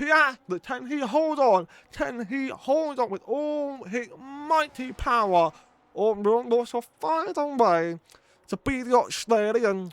Piastri, can he hold on? Can he hold on with all his mighty power? Or will also find a way to be the Australian?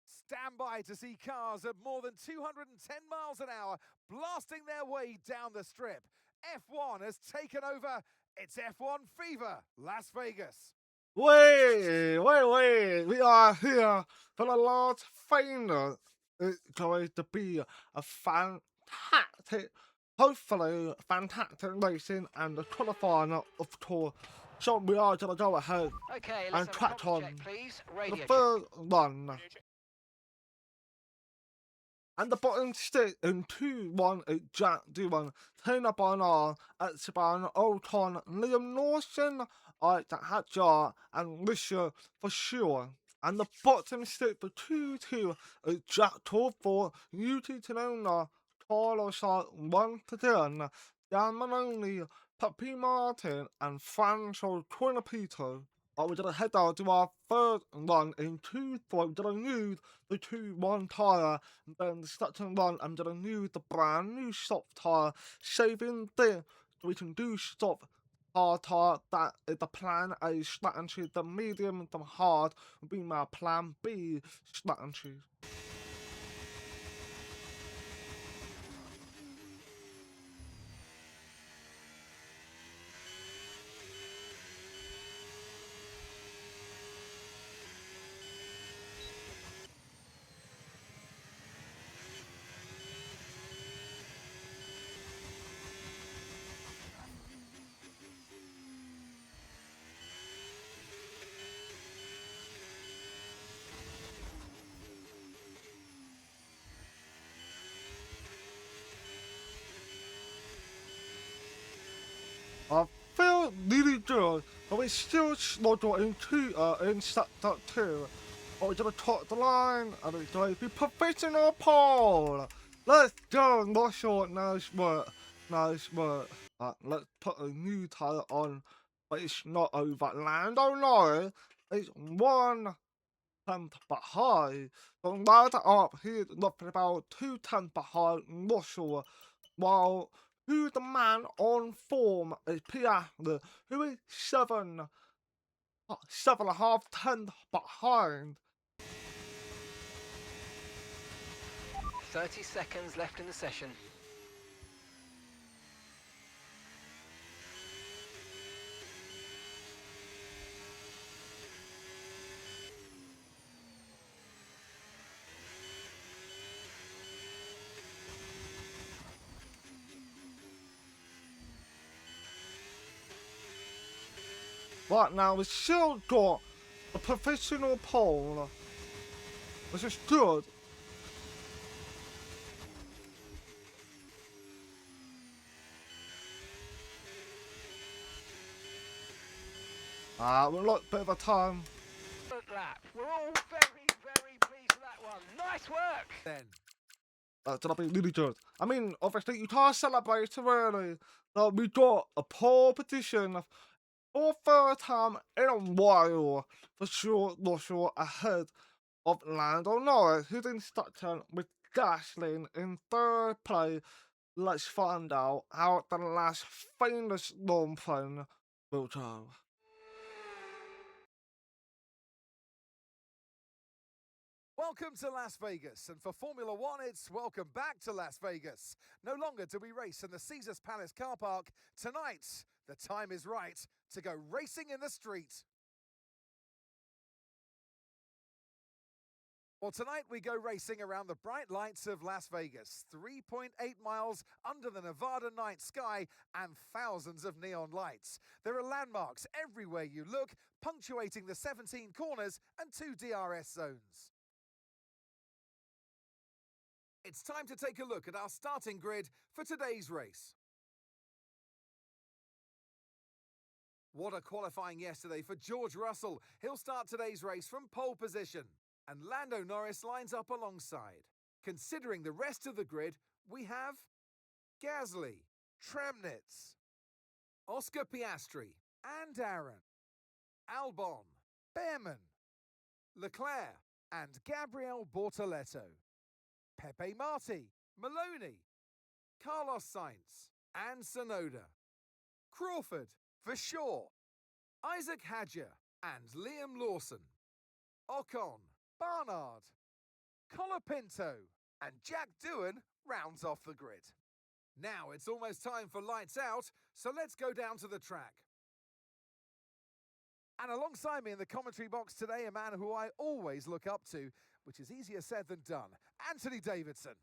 Stand by to see cars at more than 210 miles an hour blasting their way down the strip. F1 has taken over. It's F1 Fever, Las Vegas. Wait. We are here for the Lord's final. It's going to be a fantastic, hopefully fantastic racing and the qualifying of course. So we are going to go ahead Okay, and let's have a crack comms on check, please. the Radio check. first one. And the bottom stick in 2-1 at Jack D1, turn up on R at Saban Ocon, Liam Lawson, Isaac Hadjar, and Risha for sure. And the bottom stick for 2-2 at Jack Tour 4, UT Tenona, Carlos 1 to 10, Dan Maloney, Papi Martin, and Franco Cornapito. We're going to head down to our third run in 2-4. We're going to use the 2-1 tyre. And then the second run, I'm going to use the brand new soft tyre. Saving this, so we can do soft hard tyre. That is the plan A strategy. The medium and the hard will be my plan B strategy. I feel really good, but we still struggle in sector 2. But we're gonna top the line, and it's going to be professional pole. Let's go, Marshall. Nice work. Let's put a new tyre on, but it's not over. Lando Norris is 1 tenth behind. So right up, he's looking about 2 tenths behind Marshall, while who the man on form is Piastri, who is 7.5 tenths behind. 30 seconds left in the session. Right now, we've still got a professional pole, which is good. We've got a bit of a time. Good lap. We're all very, very pleased with that one. Nice work. Then. Did I be really good? I mean, obviously, you can't celebrate too early. We got a pole position for third time in a while, for sure, ahead of Lando Norris, who's in second with Gasly in third place. Let's find out how the last famous long plane will go. Welcome to Las Vegas, and for Formula One, it's welcome back to Las Vegas. No longer do we race in the Caesars Palace car park. Tonight, the time is right to go racing in the street. Well, tonight we go racing around the bright lights of Las Vegas, 3.8 miles under the Nevada night sky and thousands of neon lights. There are landmarks everywhere you look, punctuating the 17 corners and 2 DRS zones. It's time to take a look at our starting grid for today's race. What a qualifying yesterday for George Russell. He'll start today's race from pole position. And Lando Norris lines up alongside. Considering the rest of the grid, we have Gasly, Tremnitz, Oscar Piastri, and Aaron, Albon, Behrman, Leclerc, and Gabriel Bortoleto. Pepe Marti, Maloney, Carlos Sainz and Sonoda, Crawford for Shaw, Isaac Hadger and Liam Lawson, Ocon, Barnard, Colapinto and Jack Doohan rounds off the grid. Now it's almost time for lights out, so let's go down to the track. And alongside me in the commentary box today, a man who I always look up to, which is easier said than done, Anthony Davidson.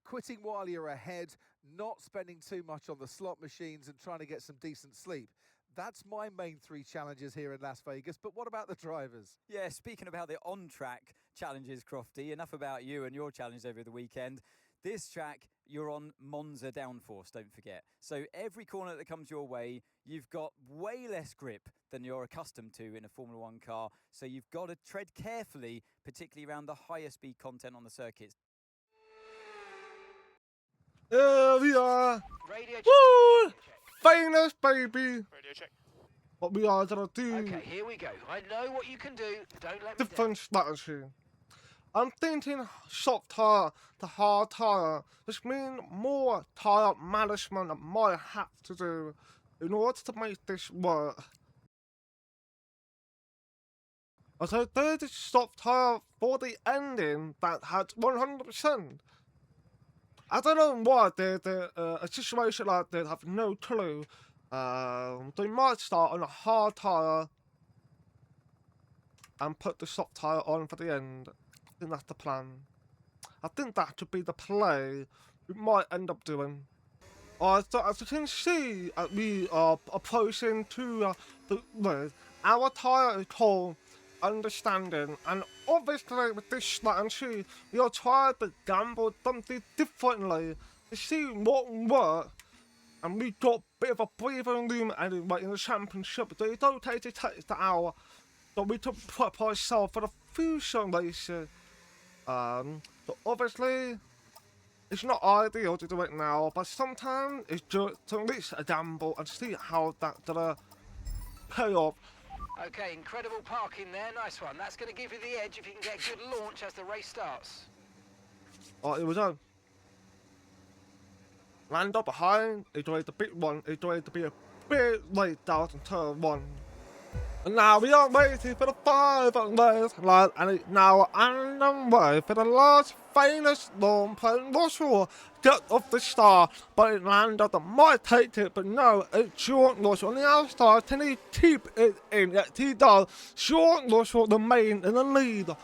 Quitting while you're ahead, not spending too much on the slot machines and trying to get some decent sleep. That's my main three challenges here in Las Vegas, but what about the drivers? Yeah, speaking about the on-track challenges, Crofty, enough about you and your challenge over the weekend. This track, you're on Monza downforce, don't forget. So every corner that comes your way, you've got way less grip than you're accustomed to in a Formula One car. So you've got to tread carefully, particularly around the higher speed content on the circuits. Here we are. Radio check. Woo! Radio check. Famous baby. Radio check. What we are gonna do. Okay, here we go. I know what you can do. Don't let me down. Different strategy. I'm thinking soft tire to hard tire, which means more tire management I might have to do in order to make this work. As I did the soft tire for the ending that had 100%. I don't know why they did a situation like that, I have no clue. They might start on a hard tire and put the soft tire on for the end. I think that's the plan. I think that should be the play we might end up doing. So as you can see, we are approaching to the road. Our tire is called Understanding, and obviously with this strategy, we are trying to gamble something differently to see what works. And we got a bit of a breathing room anyway in the championship, so you don't take it out. So we can prep ourselves for the future races. So obviously, it's not ideal to do it now, but sometimes it's just to at least a gamble and see how that's gonna pay off. Okay, incredible parking there. Nice one. That's going to give you the edge if you can get a good launch as the race starts. Alright, here we go. Land up behind, enjoy the big one, enjoy to be a bit late down in turn 1. And now we are waiting for the 5 race line, and it's now on the way for the last famous long plane. Russell get off the start, but it landed that might take it, but no, it's Sean Russell on the outside. Can he keep it in? Yes, he does. Sean Russell remains in the lead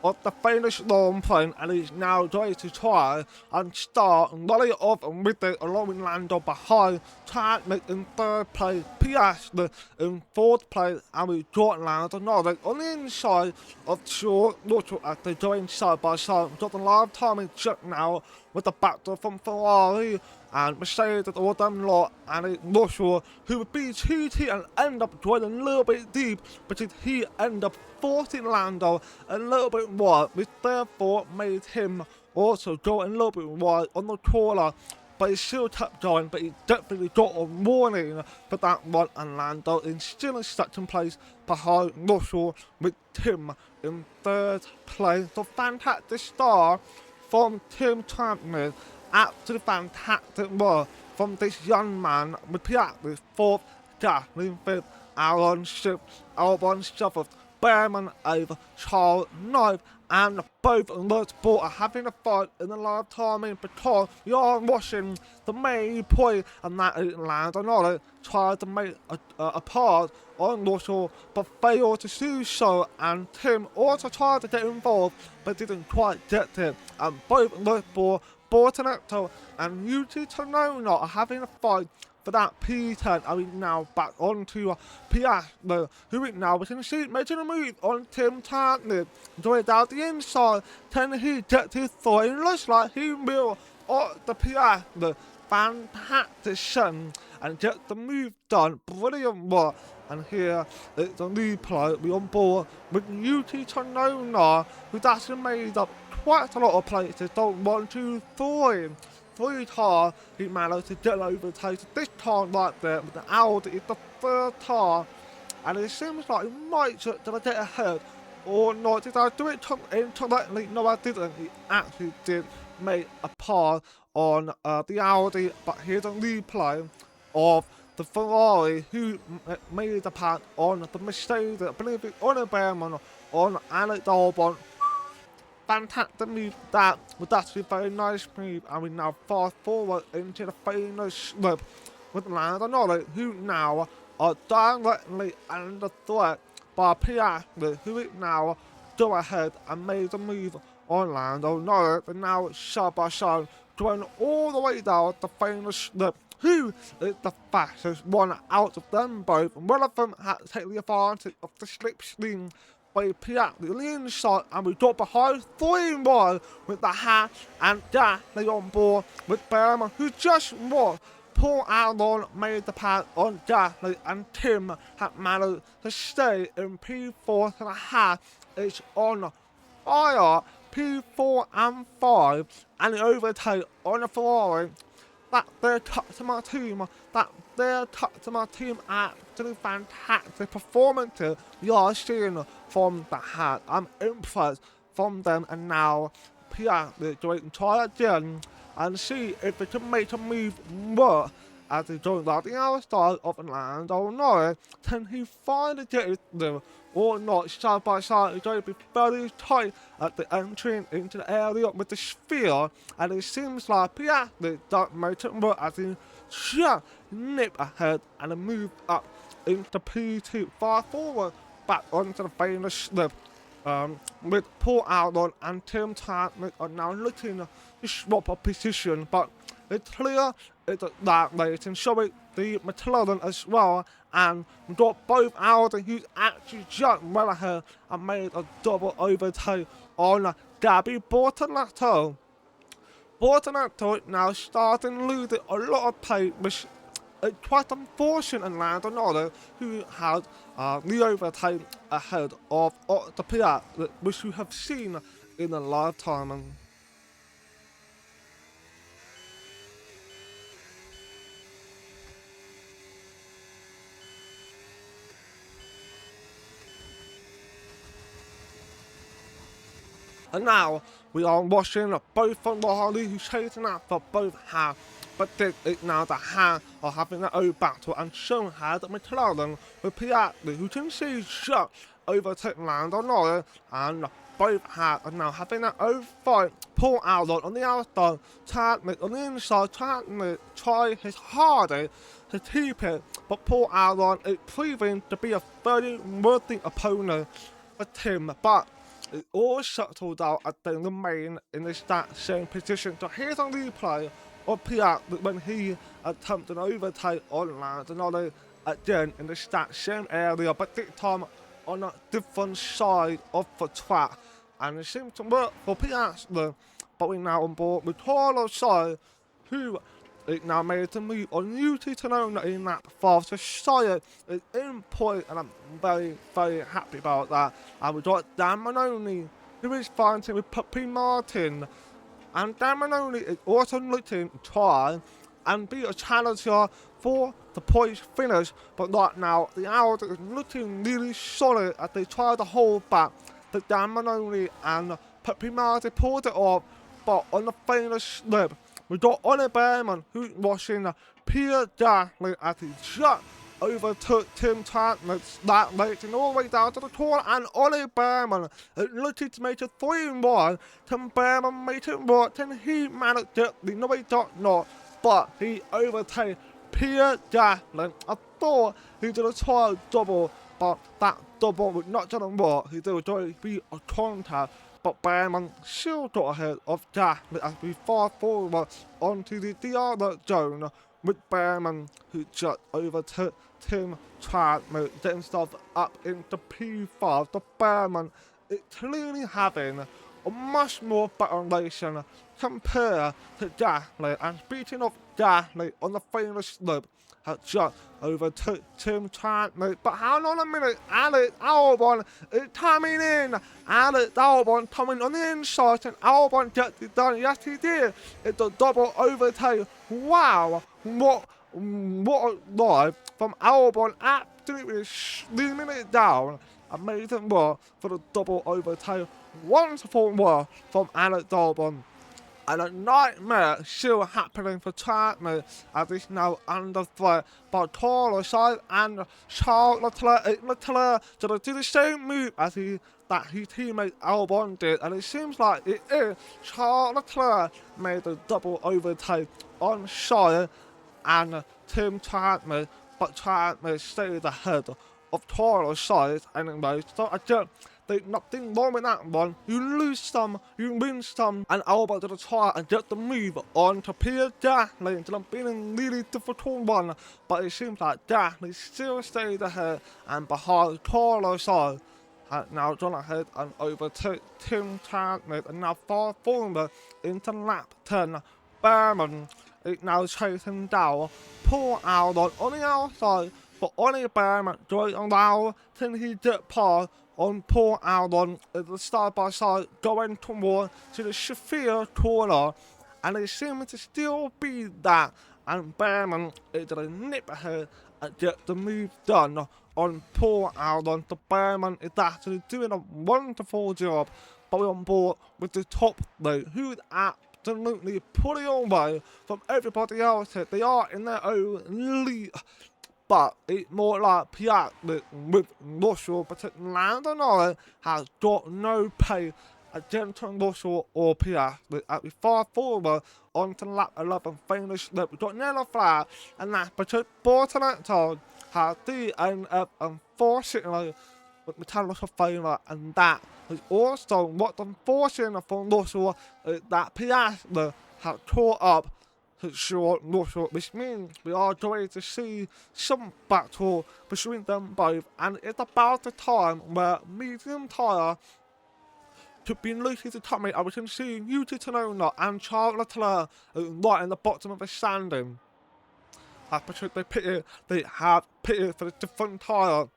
of the famous long plane, and he's now ready to try and start and rally off and with it along with Lando behind. Tagmate in 3rd place, Piastri in 4th place, and we got Lando Norris on the inside of Sean Russell as they join side by side. We've got the live timing check now with the backdoor from Ferrari and Mercedes all them lot, and it's Russell who would be cheating and end up joining a little bit deep, but he end up forcing Lando a little bit wide, which therefore made him also go a little bit wide on the corner. But he still kept going, but he definitely got a warning for that one, and Lando is still in 2nd place behind Russell with Tim in 3rd place. So fantastic start from Tim Chapman. Absolutely fantastic work from this young man with Piastri 4th, Gasly 5th, Albon 6th, Albon 7th, Behrman 8th, Charles 9th, and both of those boys are having a fight in the live timing because you are watching the main point, and that is Lando Norris tried to make a pass on Russell but failed to do so, and Tim also tried to get involved but didn't quite get it, and both of those boys, Bortonetto and Yuki Tsunoda, are having a fight for that P10. Are we now back onto Piastri, who we now we can see making a move on Tim Tartnett. Going down the inside, can he get his throw? It looks like he will on the Piastri. Fantastic shun and get the move done. Brilliant work. And here it's a replay. We on board with Yuki Tsunoda, who's actually made up quite a lot of places. Don't want to throw him. 3 times he managed to get over the taste. This time right there with the Audi is the 3rd time, and it seems like he might just get ahead or not. Did I do it incorrectly? No, I didn't. He actually did make a pass on the Audi, but here's a replay of the Ferrari who made the pass on the Mercedes. I believe it's on a Behrman on Alex Albon. Fantastic move that was actually a very nice move, and we now fast forward into the final slip with Lando Norris, who now are directly under threat by Piastri, who is now go ahead and made a move on Lando Norris, and now side by side going all the way down the final slip. Who is the fastest one out of them both? One of them had to take the advantage of the slipstream by Piastri on the inside, and we got behind 3-1 with the hat and Gasly on board with Behrman, who just won. Paul Albon made the pass on Gasly, and Tim had managed to stay in P4 and a half. It's on fire, P4 and 5, and the overtake on the Ferrari. That their touch to my team, absolutely fantastic performances we are seeing from the hat. I'm impressed from them, and now Piastri going to try again and see if they can make a move work as he joins out the outside of Lando Norris. Can he finally get it through or not? Side by side, it's going to be very tight at the entry into the area with the sphere, and it seems like Piastri don't make it work as he just nip ahead and move up into P2, far forward back onto the final slip. With Paul Albon and Tim Tartman are now looking to swap a position, but it's clear it's that late and showing the McLaren as well, and we've got both Audi who's actually jumped well ahead and made a double overtake on Gabby Bortoleto. Bortoleto now starting losing a lot of pace, which is quite unfortunate, and Lando Norris, who had the overtake ahead of the Piastri, which we have seen in a lifetime. And now we are watching both Ferrari who's chasing after both halves, but this is now the half are having their own battle and showing how the McLaren with Piastri, who can see just overtake Lando Norris, and both halves are now having their own fight. Paul Albon on the outside, Tartman on the inside, Tartman try his hardest to keep it, but Paul Albon is proving to be a very worthy opponent for Tim, but it all settled out as they remain in the exact same position. So here's a replay of Piastri when he attempted an overtake on Lando Norris again in the exact same area, but this time on a different side of the track. And it seems to work for Piastri, but we're now on board with Carlos Sainz, who it now made the move on UT Tonona in that fast. So Sainz is in point, and I'm very, very happy about that. And we've got Dan Manoni, who is fighting with Puppy Martin. And Dan Manoni is also looking to try and be a challenger for the points finish. But right now, the Audi is looking really solid as they try to hold back the Dan Manoni, and Puppy Martin pulled it off. But on the final slip, we got Oliver Behrman who's watching Pierre Gasly as he just overtook Tim Tartman that late and all the way down to the corner, and Oliver Behrman looking to make it 3-1. Tim Behrman made it work, and he managed it. No, he did not, but he overtook Pierre Gasly. I thought he did a try double, but that double was not going to work. He did going to be a contact, but Behrman still got ahead of Gasly as we fast forward onto the other zone with Behrman, who just overtook Tim Tartman, getting stuff up into P5. The Behrman is clearly having a much more better relation compared to Gasly, and speaking of Gasly on the final slip, has just overtook Tim Tartman. But hang on a minute, Alex Albon is coming in. Alex Albon coming on the inside, and Albon gets it done. Yes, he did. It's a double overtake. Wow, what a dive from Albon, absolutely slimming it down amazing work for the double overtake. Wonderful work from Alex Albon. And a nightmare still happening for Chapman as he's now under threat by Carlos Sainz and Charles Leclerc. Leclerc to do the same move as his teammate Albon did, and it seems like it is Charles Leclerc made a double overtake on Sainz and Tim Chapman, but Chapman stayed ahead of Carlos Sainz anyway. So I just there's nothing wrong with that one. You lose some, you win some, and Albon did try and get the move on to Piastri into being a really difficult one, but it seems like Gasly still stayed ahead and behind Carlos Sainz. Now gone ahead and overtook Tim Chapman and now far forward into lap 10. Berman is now chasing down Paul Albon on the outside, but only Berman going around till he get past on Paul Albon as the side-by-side going toward to the Shafir corner, and it seems to still be that, and Berman is going to nip ahead and get the move done on Paul Albon. The Berman is actually doing a wonderful job, but on board with the top three, who is absolutely pulling away from everybody else here. They are in their own league, but it's more like Piastri with Russell, but Lando Norris has got no pace against Russell or Piastri as we far forward onto lap 11 finish lap. We've got yellow flag, and that's because Bortoletto has DNF unfortunately with mechanical failure, and that is also what's unfortunate for Russell is that Piastri has caught up to short Russell, which means we are going to see some battle between them both, and it's about the time where medium tyre could be likely to come in, and we can see Yuki Tsunoda and Charles Leclerc right in the bottom of the standing. That's because they have pitted for a different tyre.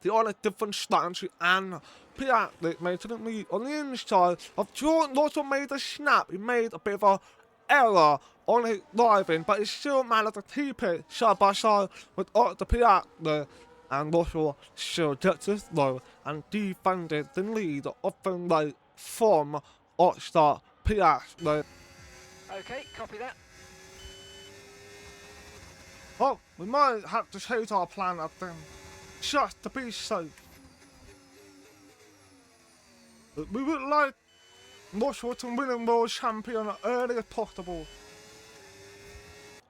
They're on a different strategy, and Piastri made the lead on the inside of George Russell made a snap. He made a bit of a error on his driving, but he still managed to keep it side by side with Otto Piastri, and Russell still gets it through and defended the lead of the race from Otto Piastri. Okay, copy that. Oh, we might have to change our plan, I think, just to be safe. We would like Russell to win a world champion as early as possible.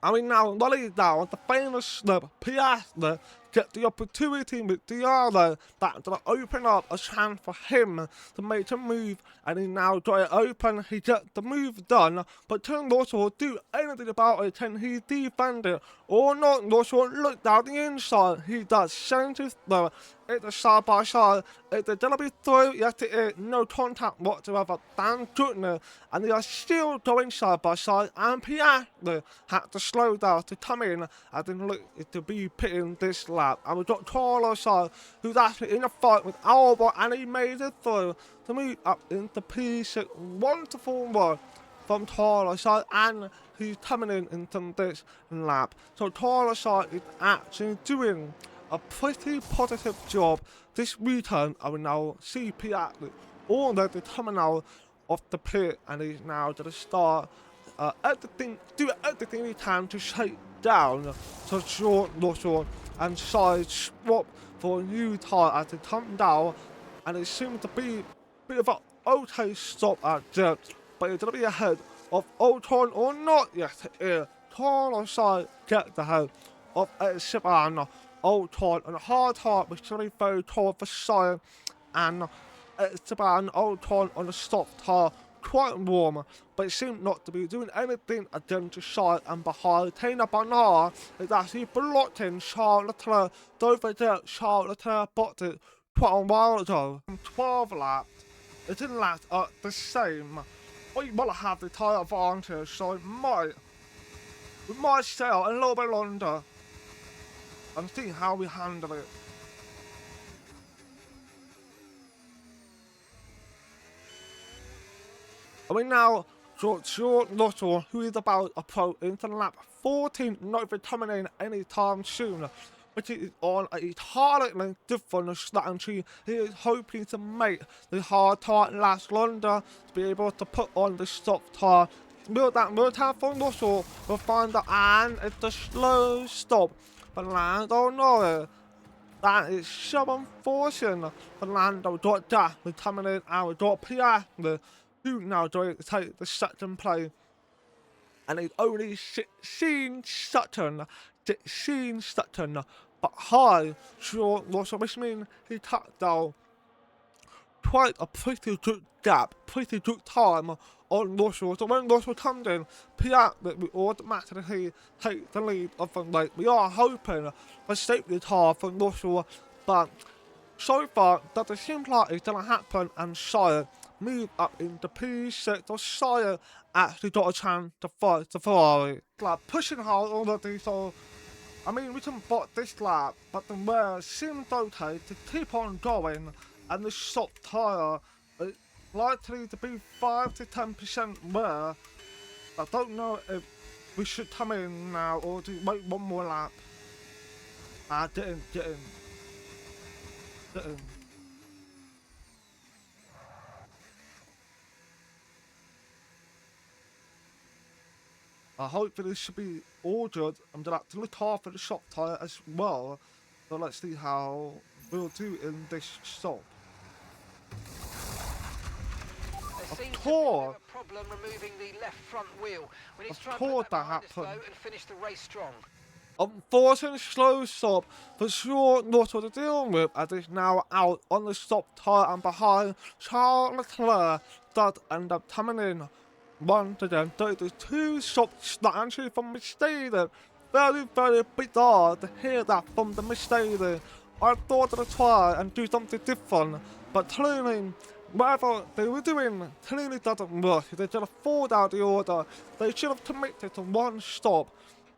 And we now rally down the famous slip. Piastri get the opportunity with Diallo that's going to open up a chance for him to make a move, and he now got it open. He gets the move done, but can Russell do anything about it? Can he defend it or not? Russell look down the inside. He does send it through. It's a side by side. Is it going to be through? Yes, it is. No contact whatsoever. Thank goodness. And they are still going side by side. And Piastri had to slow down to come in and then look to be pitting this lap. And we've got Carlos Sainz, who's actually in a fight with Albon, and he made it through to move up into P6. Wonderful work from Carlos Sainz, and he's coming in into this lap. So Carlos Sainz is actually doing a pretty positive job this weekend. I will now see Piastri already coming out of the pit, and he's now going to start do everything he can to shake down to George Russell and side swap for a new tyre as they come down, and it seems to be a bit of an okay stop at that, but it's going to be ahead of Ocon or not. Yes, it is. Carlos Sainz gets ahead of Esteban Ocon, and a hard tyre was really very tall for Sainz, and Esteban Ocon on the soft tyre, quite warm, but it seemed not to be doing anything against the side, and behind Tina Bernard is actually blocking Charles Leclerc. Don't forget, Charles Leclerc blocked it quite a while ago. 12 laps, it didn't last the same. We want to have the tyre advantage, so we might sail a little bit longer and see how we handle it. And we now got George Russell, who is about approaching to lap 14, not be coming in anytime soon. but it is on a entirely different strategy. He is hoping to make the hard tyre last longer to be able to put on the soft tyre. Will that have from Russell will find that, and it's a slow stop for Lando Norris. That is so unfortunate for Lando Jack coming in and Piastri, who now going to take the second place. And it's only 16 Sutton behind George Russell, which means he cut down quite a pretty good gap, pretty good time on Russell. So when Russell comes in, Piastri will automatically take the lead of the race. We are hoping for safety car from Russell, but so far doesn't seem like it's gonna happen, and Sire move up into P6, so Sire actually got a chance to fight the Ferrari. Like pushing hard already, so I mean we can bot this lap, but the wear seems okay to keep on going, and the soft tyre is likely to be 5 to 10% wear. I don't know if we should come in now or do wait one more lap. Get in. Hopefully this should be all good. I'm gonna have to look after the shop tyre as well. So let's see how we'll do in this stop. There seems to be course. a problem removing the left front wheel. We need Of to try and course put that that behind us, happened. though, and finish the race strong. Unfortunate slow stop for sure not to deal with, as it's now out on the stop tyre and behind Charles Leclerc does end up coming in. Once again, there is two stops that actually from Mercedes. Very, very bizarre to hear that from the Mercedes. I thought they'd try and do something different, but clearly, whatever they were doing clearly doesn't work. They should have followed out the order. They should have committed to one stop.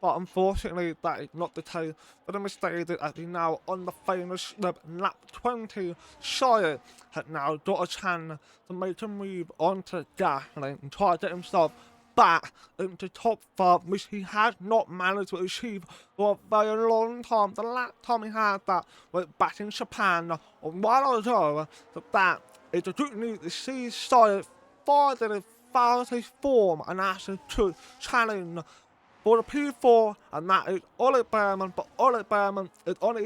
But unfortunately, that is not the case for the Mercedes, as we now on the famous lap 20. Sire had now got a chance to make a move onto the gas lane and try to get himself back into top 5, which he had not managed to achieve for a very long time. The last time he had that was back in Japan a while ago. So that is a good news to see Sire finally found his form and actually could challenge for the P4, and that is Ollie Behrman, but Ollie Behrman is on a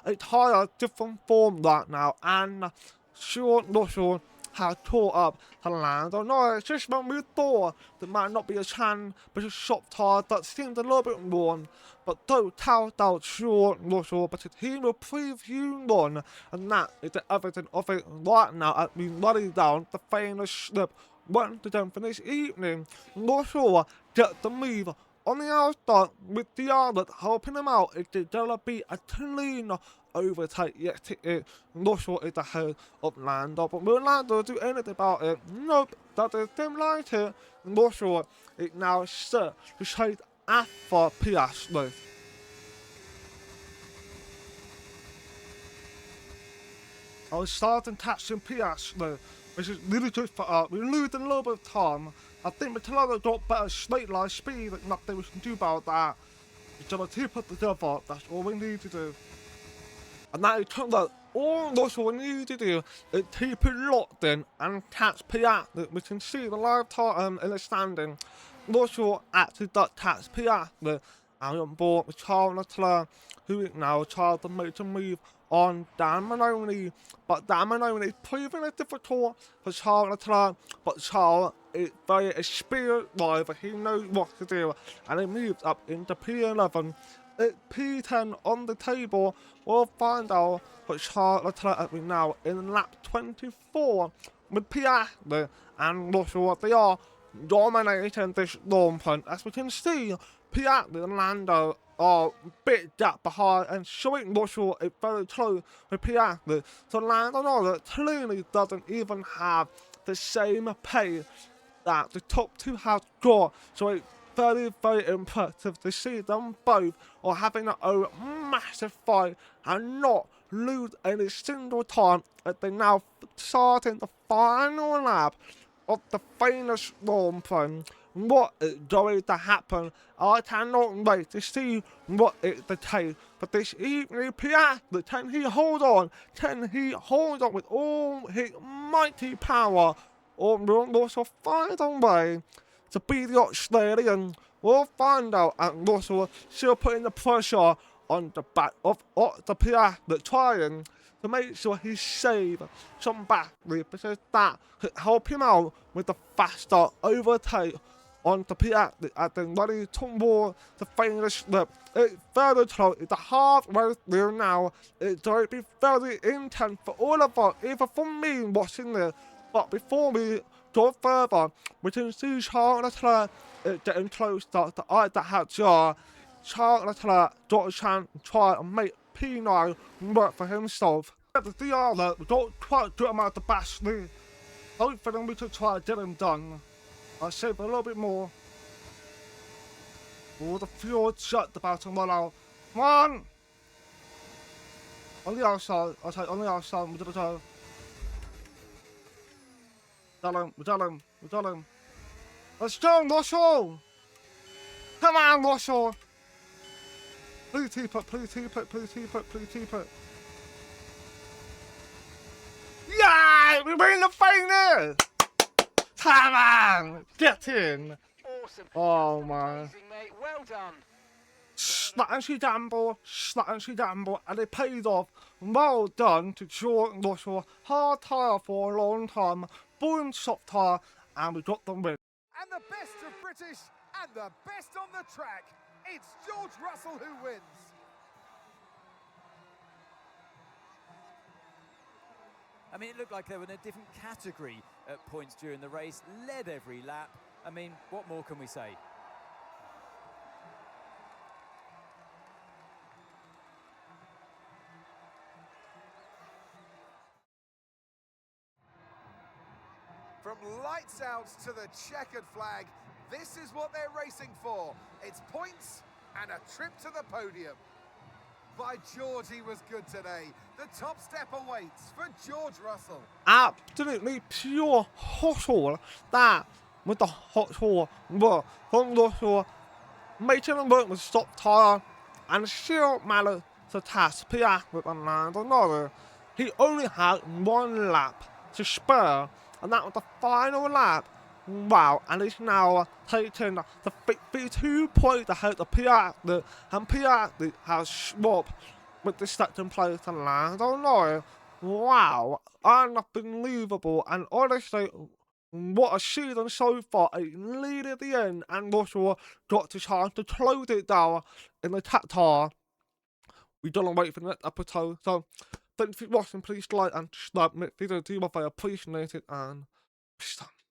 entire different form right now, and Sean Russell has caught up to Lando Norris. Just when we thought there might not be a chance, but his shop tyre that seemed a little bit worn, but don't count out Sean Russell, but he will preview one, and that is the evidence of it right now as we running down the famous slip. Once again for this evening, Russell gets the move on the outside with the other helping him out. It's gonna be a clean overtake. Yes, it is. Russell is ahead of Lando, but will Lando do anything about it? Nope, that doesn't like it. Russell is now set to chase after Piastri. I was starting catching Piastri, which is really good for us. We're losing a little bit of time. I think McLaren got better straight line speed, but nothing we can do about that. We're gonna keep it together, that's all we need to do. And that it turns out all Russell need to do is keep it locked in and catch Piastri. We can see the live time in the standing. Russell actually does catch Piastri, and on board with Charles Leclerc, who is now trying to make a move on Dan Maloney, but Dan Maloney is proving it difficult for Charles Leclerc, but Charles is very experienced driver, he knows what to do, and he moves up into P11. It's P10 on the table. We'll find out what Charles Leclerc has been now in lap 24 with Piastri and Russell. They are dominating this long punt. As we can see, Piastri and Lando are a bit gap behind, and showing Russell is very close with Piastri. So Lando Norris clearly doesn't even have the same pace that the top two have got. So it's very, very impressive to see them both are having a massive fight and not lose any single time as they now starting the final lap of the famous long run. what is going to happen. I cannot wait to see what is the case for this evening. Piastri, can he hold on? Can he hold on with all his mighty power? Or will Russell find a way to be the Australian? We'll find out, and Russell still putting the pressure on the back of the Piastri, trying to make sure he saves some battery, because that could help him out with the faster overtake on the Piastri as they're ready toward the finish lap. It's very close. It's a halfway through now. It's going to be very intense for all of us, even for me watching this. But before we go further, we can see Charles Leclerc is getting closer to either Hadjar. Charles Leclerc got a chance to try and make P9 work for himself. At the DR, we don't quite do him out the Piastri. Hopefully we can try to get him done. I'll save a little bit more. Oh, the fuel shut the bottom one out. Come on! On the outside, I'll take on the outside, we're gonna go. We got him. Let's go, Russell! Come on, Russell! Please keep it. Yeah! We win the final! Come on! Get in! Awesome. Oh, man. Amazing, mate. Well done. Slat and she gamble, and it paid off. Well done to George Russell. Hard tyre for a long time. Boom, soft tyre, and we got the win. And the best of British and the best on the track. It's George Russell who wins. I mean, it looked like they were in a different category at points during the race, led every lap. I mean, what more can we say? From lights out to the checkered flag, this is what they're racing for. It's points and a trip to the podium. By George, he was good today. The top step awaits for George Russell. Absolutely pure hustle. That with the hustle work from Russell, making them work with stop tyre, and still managed to task Piastri with Lando Norris. He only had one lap to spare, and that was the final lap. Wow, and he's now taking the 52 points ahead of Piastri, and Piastri has swapped with the second place to Lando Norris. Wow, unbelievable, and honestly, what a season so far. A lead at the end, and Russell got the chance to close it down in the Qatar. We don't wait for the next episode, so thanks for watching. Please like and subscribe. Make video, do my favor, appreciate it, and peace out.